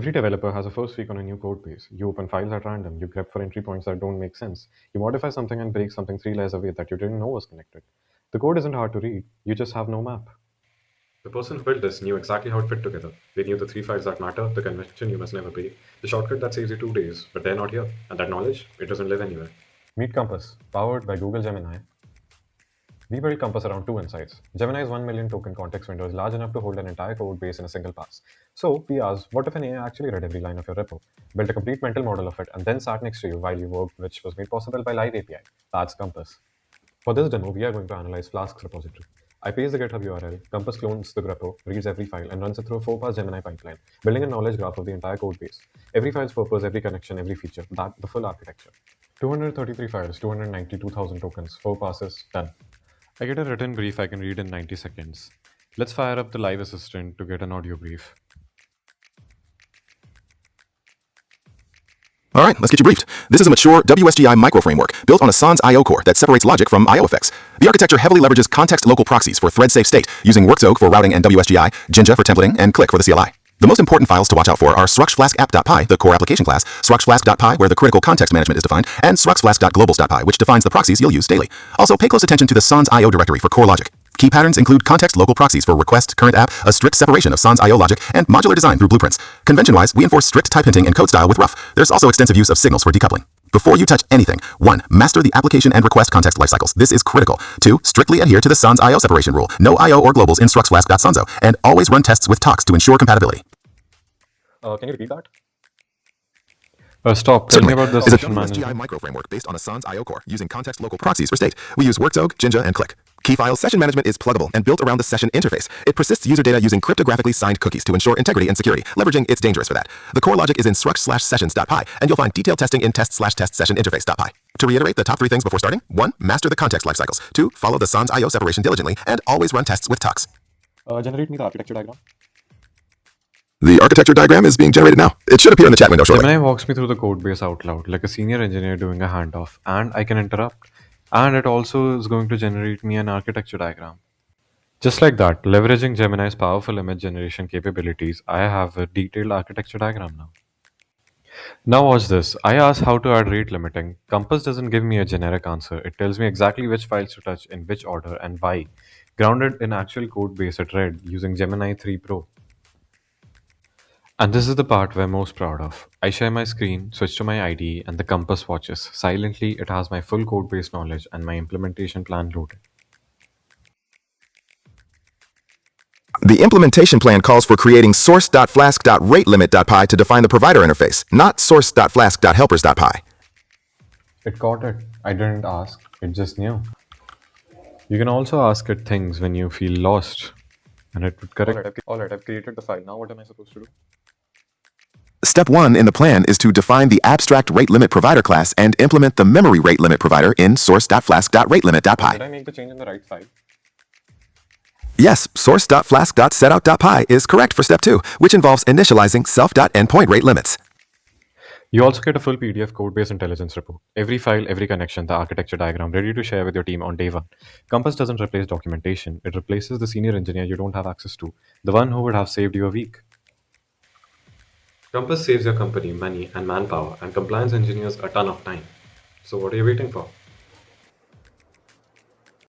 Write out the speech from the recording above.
Every developer has a first week on a new code base. You open files at random, you grep for entry points that don't make sense, you modify something and break something three layers away that you didn't know was connected. The code isn't hard to read, you just have no map. The person who built this knew exactly how it fit together. They knew the three files that matter, the convention you must never break, the shortcut that saves you 2 days, but they're not here. And that knowledge, it doesn't live anywhere. Meet Compass, powered by Google Gemini. We built Compass around two insights. Gemini's 1 million token context window is large enough to hold an entire code base in a single pass. So we asked, what if an AI actually read every line of your repo, built a complete mental model of it, and then sat next to you while you worked, which was made possible by Live API? That's Compass. For this demo, we are going to analyze Flask's repository. I paste the GitHub URL, Compass clones the repo, reads every file, and runs it through a 4-pass Gemini pipeline, building a knowledge graph of the entire code base. Every file's purpose, every connection, every feature, that the full architecture. 233 files, 292,000 tokens, 4 passes, done. I get a written brief I can read in 90 seconds. Let's fire up the live assistant to get an audio brief. All right, let's get you briefed. This is a mature WSGI microframework built on a Sans IO core that separates logic from IO effects. The architecture heavily leverages context local proxies for thread-safe state, using Workzog for routing and WSGI, Jinja for templating, and Click for the CLI. The most important files to watch out for are structflask_app.py, the core application class, structflask.py, where the critical context management is defined, and structflask.globals.py, which defines the proxies you'll use daily. Also, pay close attention to the Sans IO directory for core logic. Key patterns include context local proxies for request, current app, a strict separation of Sans IO logic, and modular design through blueprints. Convention-wise, we enforce strict type hinting and code style with rough. There's also extensive use of signals for decoupling. Before you touch anything, 1. Master the application and request context lifecycles. This is critical. 2. Strictly adhere to the Sans IO separation rule. No IO or globals in structflask.sonzo, and always run tests with tox to ensure compatibility. Can you repeat that? Stop. Tell me about the Is a session WSGI manager. microframework based on a Sans IO core using context local proxies for state. We use Workzog, Jinja, and Click. Key file session management is pluggable and built around the session interface. It persists user data using cryptographically signed cookies to ensure integrity and security. Leveraging it's dangerous for that. The core logic is in struct/sessions.py, and you'll find detailed testing in test/test session interface.py. To reiterate the top 3 things before starting: 1. Master the context lifecycles. 2. Follow the Sans IO separation diligently, and always run tests with tox. Generate me the architecture diagram. The architecture diagram is being generated now. It should appear in the chat window shortly. Gemini walks me through the code base out loud, like a senior engineer doing a handoff, and I can interrupt. And it also is going to generate me an architecture diagram. Just like that, leveraging Gemini's powerful image generation capabilities, I have a detailed architecture diagram now. Now watch this. I ask how to add rate limiting. Compass doesn't give me a generic answer. It tells me exactly which files to touch in which order and why. Grounded in actual code base it read using Gemini 3 Pro. And this is the part we're most proud of. I share my screen, switch to my IDE, and the Compass watches. Silently, it has my full code base knowledge and my implementation plan loaded. The implementation plan calls for creating source.flask.ratelimit.py to define the provider interface, not source.flask.helpers.py. It caught it. I didn't ask, it just knew. You can also ask it things when you feel lost, and it would correct. Alright, I've created the file. Now what am I supposed to do? Step 1 in the plan is to define the abstract rate limit provider class and implement the memory rate limit provider in source.flask.ratelimit.py. Did I make the change in the right file? Yes, source.flask.setout.py is correct for step 2, which involves initializing self.endpoint rate limits. You also get a full PDF code-based intelligence report. Every file, every connection, the architecture diagram, ready to share with your team on day 1. Compass doesn't replace documentation. It replaces the senior engineer you don't have access to, the one who would have saved you a week. Compass saves your company money and manpower, and compliance engineers a ton of time. So what are you waiting for?